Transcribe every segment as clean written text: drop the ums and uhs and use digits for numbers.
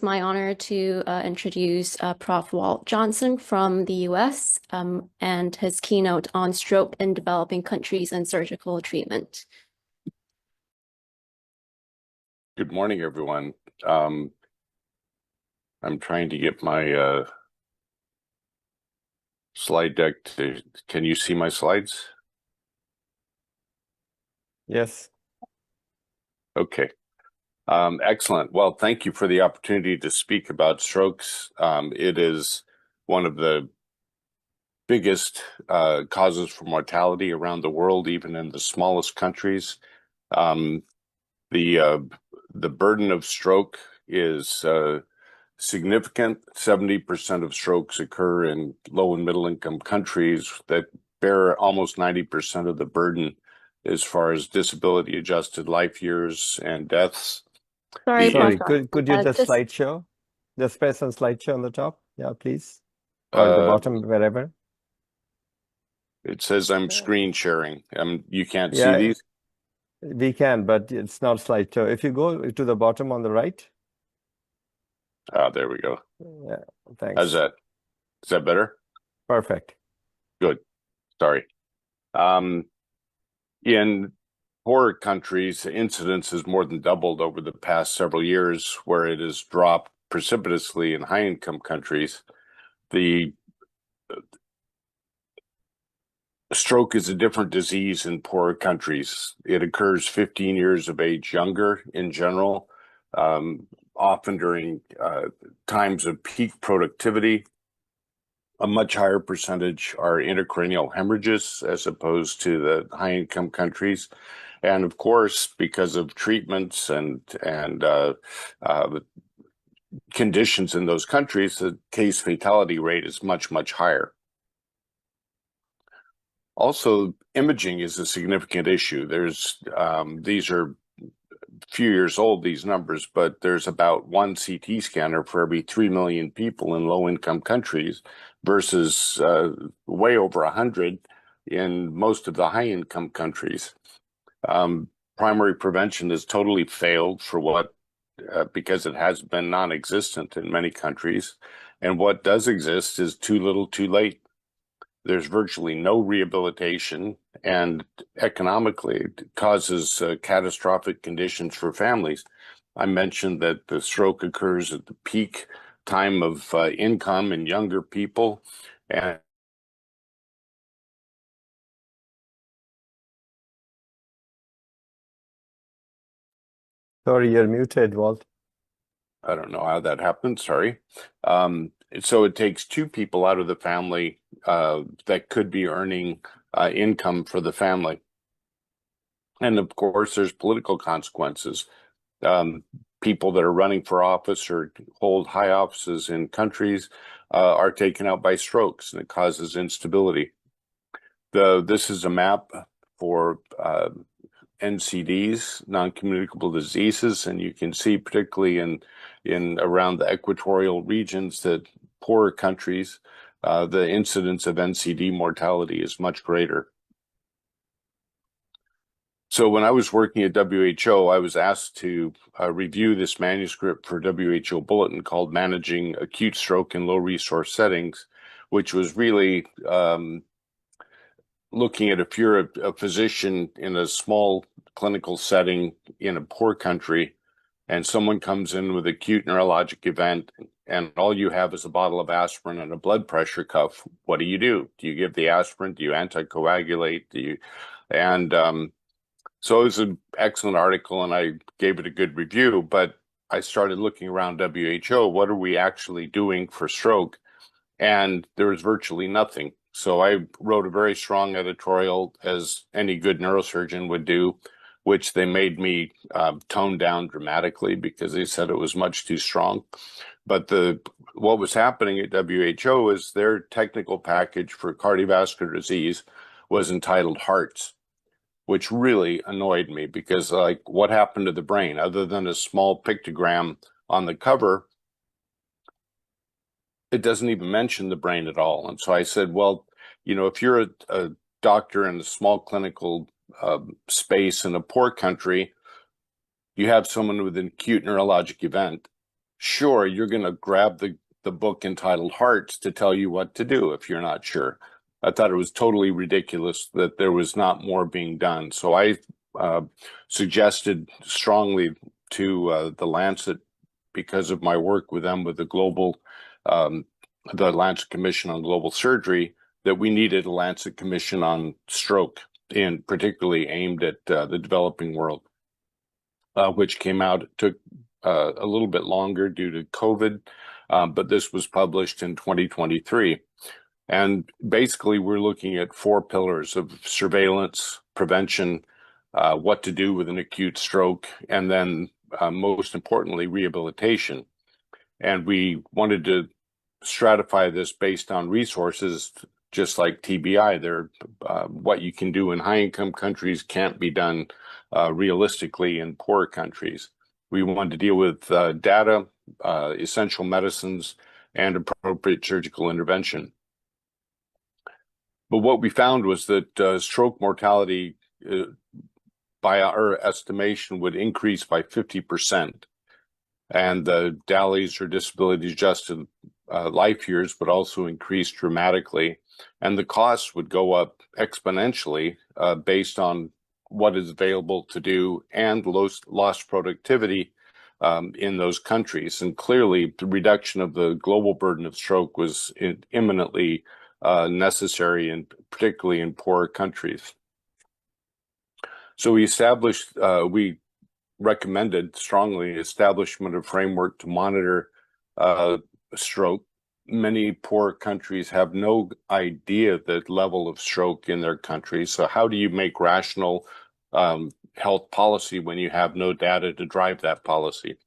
My honor to introduce Prof. Walt Johnson from the US and his keynote on stroke in developing countries and surgical treatment. Good morning, everyone. I'm trying to get my slide deck to, can you see my slides? Yes. Okay. Excellent. Well, thank you for the opportunity to speak about strokes. It is one of the biggest causes for mortality around the world, even in the smallest countries. The burden of stroke is significant. 70% of strokes occur in low and middle income countries that bear almost 90% of the burden as far as disability adjusted life years and deaths. Sorry, Sorry, Prof. could you just slideshow? Just press on slideshow on the top. Yeah, please. Or at the bottom, wherever. It says I'm screen sharing. You can't see Yeah, these? we can, but it's not slideshow. If you go to the bottom on the right. There we go. Yeah, thanks. How's that? Is that better? Perfect. Good. Sorry. In poorer countries, the incidence has more than doubled over the past several years, where it has dropped precipitously in high-income countries. The stroke is a different disease in poorer countries. It occurs 15 years of age younger in general, often during times of peak productivity. A much higher percentage are intracranial hemorrhages as opposed to the high-income countries. And of course, because of treatments and conditions in those countries, the case fatality rate is much, much higher. Also, imaging is a significant issue. These are a few years old, these numbers, but there's about one CT scanner for every 3 million people in low-income countries versus way over 100 in most of the high-income countries. Primary prevention has totally failed because it has been non-existent in many countries. And what does exist is too little, too late. There's virtually no rehabilitation, and economically it causes catastrophic conditions for families. I mentioned that the stroke occurs at the peak time of income in younger people, and Sorry, you're muted, Walt. I don't know how that happened, sorry. So it takes two people out of the family that could be earning income for the family. And of course, there's political consequences. People that are running for office or hold high offices in countries are taken out by strokes, and it causes instability. This is a map for NCDs, non-communicable diseases, and you can see particularly in around the equatorial regions that poorer countries, the incidence of NCD mortality is much greater. So when I was working at WHO, I was asked to review this manuscript for WHO bulletin called Managing Acute Stroke in Low Resource Settings, which was really looking at if you're a physician in a small clinical setting in a poor country and someone comes in with acute neurologic event and all you have is a bottle of aspirin and a blood pressure cuff, what do? Do you give the aspirin? Do you anticoagulate? So it was an excellent article and I gave it a good review, but I started looking around WHO, what are we actually doing for stroke? And there was virtually nothing. So I wrote a very strong editorial, as any good neurosurgeon would do, which they made me tone down dramatically because they said it was much too strong. But what was happening at WHO is their technical package for cardiovascular disease was entitled HEARTS, which really annoyed me because, like, what happened to the brain? Other than a small pictogram on the cover, it doesn't even mention the brain at all. And so I said, well, if you're a doctor in a small clinical space in a poor country, you have someone with an acute neurologic event, Sure, you're going to grab the book entitled Hearts to tell you what to do if you're not sure. I thought it was totally ridiculous that there was not more being done. So I suggested strongly to the Lancet, because of my work with them with the Lancet Commission on Global Surgery, that we needed a Lancet Commission on stroke, and particularly aimed at the developing world, which came out. It took a little bit longer due to COVID, but this was published in 2023. And basically, we're looking at 4 pillars of surveillance, prevention, what to do with an acute stroke, and then most importantly, rehabilitation. And we wanted to stratify this based on resources, just like TBI. What you can do in high-income countries can't be done realistically in poor countries. We wanted to deal with data, essential medicines, and appropriate surgical intervention. But what we found was that stroke mortality, by our estimation, would increase by 50%. And the DALYs, or disability adjusted life years, would also increase dramatically. And the costs would go up exponentially based on what is available to do and lost productivity in those countries. And clearly, the reduction of the global burden of stroke was imminently necessary, and particularly in poorer countries. So we recommended strongly establishment of framework to monitor stroke. Many poor countries have no idea the level of stroke in their country. So how do you make rational health policy when you have no data to drive that policy?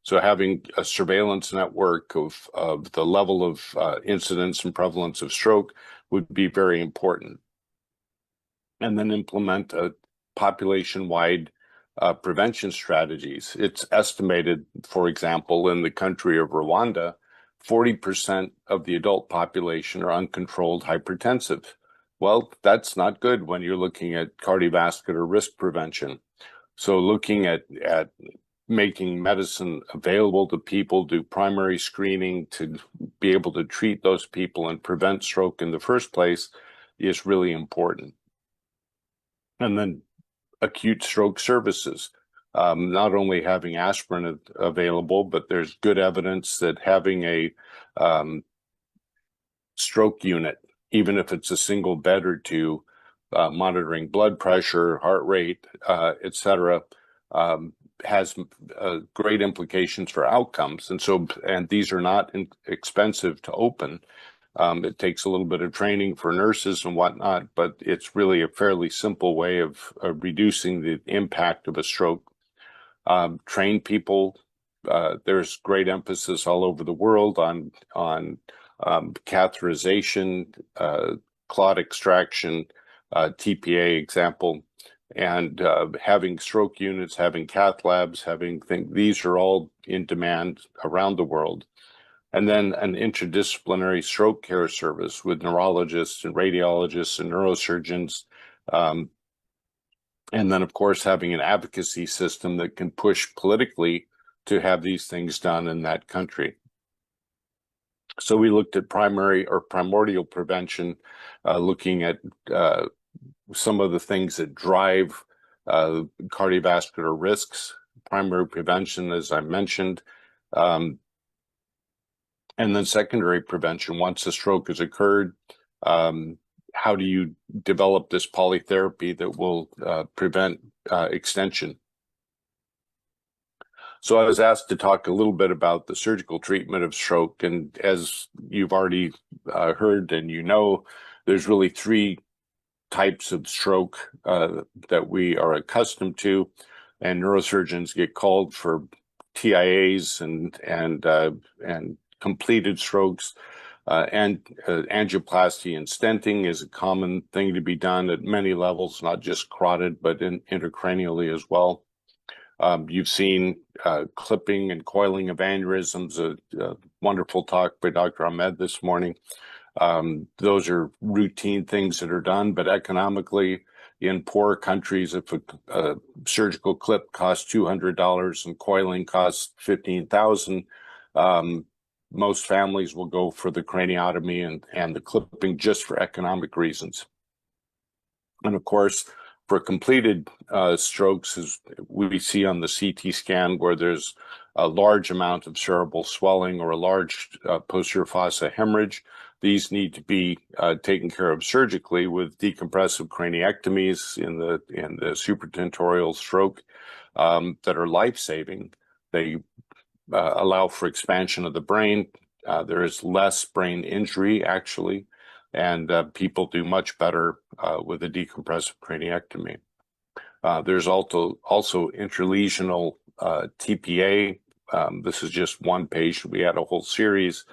So having a surveillance network of the level of incidence and prevalence of stroke would be very important. And then implement a population-wide prevention strategies. It's estimated, for example, in the country of Rwanda, 40% of the adult population are uncontrolled hypertensive. Well, that's not good when you're looking at cardiovascular risk prevention. So looking at making medicine available to people, do primary screening to be able to treat those people and prevent stroke in the first place is really important. And then acute stroke services, not only having aspirin available, but there's good evidence that having a stroke unit, even if it's a single bed or two, monitoring blood pressure, heart rate, etc., has great implications for outcomes. And these are not expensive to open. It takes a little bit of training for nurses and whatnot, but it's really a fairly simple way of reducing the impact of a stroke. Train people. There's great emphasis all over the world on catheterization, clot extraction, TPA example, and having stroke units, having cath labs, these are all in demand around the world. And then an interdisciplinary stroke care service with neurologists and radiologists and neurosurgeons. And then, of course, having an advocacy system that can push politically to have these things done in that country. So we looked at primary or primordial prevention, looking at some of the things that drive cardiovascular risks, primary prevention, as I mentioned, and then secondary prevention. Once a stroke has occurred, how do you develop this polytherapy that will prevent extension? So I was asked to talk a little bit about the surgical treatment of stroke. And as you've already heard and you know, there's really 3 types of stroke that we are accustomed to. And neurosurgeons get called for TIAs and completed strokes. And angioplasty and stenting is a common thing to be done at many levels, not just carotid, but intracranially as well. You've seen clipping and coiling of aneurysms, a wonderful talk by Dr. Ahmed this morning. Those are routine things that are done, but economically, in poor countries, if a surgical clip costs $200 and coiling costs $15,000, Most families will go for the craniotomy and the clipping just for economic reasons. And of course, for completed strokes, as we see on the CT scan, where there's a large amount of cerebral swelling or a large posterior fossa hemorrhage, these need to be taken care of surgically with decompressive craniectomies in the supratentorial stroke that are life-saving. They allow for expansion of the brain. There is less brain injury, actually, and people do much better with a decompressive craniectomy. There's also intralesional TPA. This is just one patient. We had a whole series.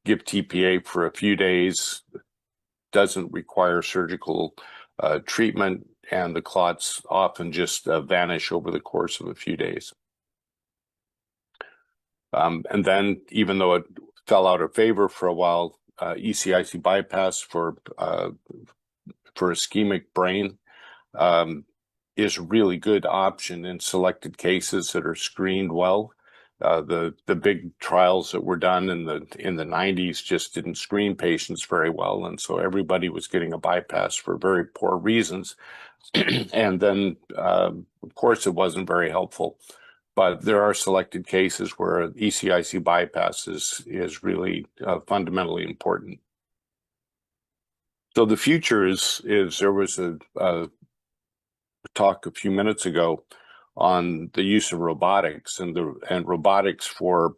Give TPA for a few days, doesn't require surgical treatment, and the clots often just vanish over the course of a few days. And then, even though it fell out of favor for a while, ECIC bypass for ischemic brain is a really good option in selected cases that are screened well. The big trials that were done in the 90s just didn't screen patients very well, and so everybody was getting a bypass for very poor reasons. And then, of course, it wasn't very helpful. But there are selected cases where ECIC bypass is really fundamentally important. So the future is there was a talk a few minutes ago on the use of robotics and robotics for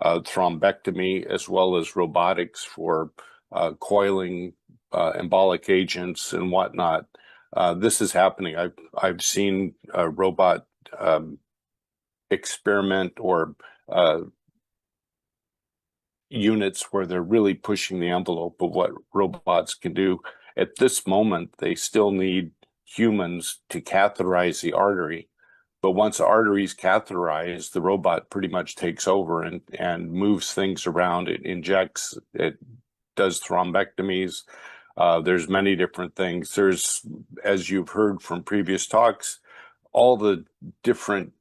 thrombectomy, as well as robotics for coiling embolic agents and whatnot. This is happening. I've seen a robot experiment or units where they're really pushing the envelope of what robots can do. At this moment, they still need humans to catheterize the artery. But once the artery is catheterized, the robot pretty much takes over and moves things around. It injects, it does thrombectomies. There's many different things. There's, as you've heard from previous talks, all the different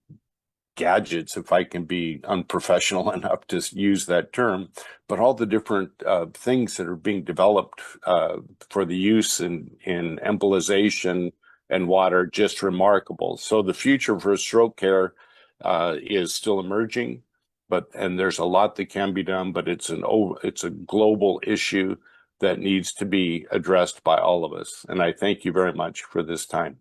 gadgets, if I can be unprofessional enough to use that term, but all the different things that are being developed for the use in embolization and water, just remarkable. So the future for stroke care is still emerging, and there's a lot that can be done, but it's a global issue that needs to be addressed by all of us. And I thank you very much for this time.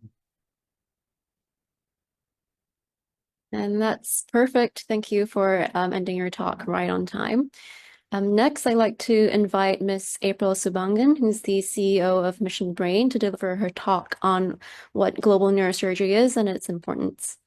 And that's perfect. Thank you for ending your talk right on time. Next, I'd like to invite Ms. April Subangan, who's the CEO of Mission Brain, to deliver her talk on what global neurosurgery is and its importance.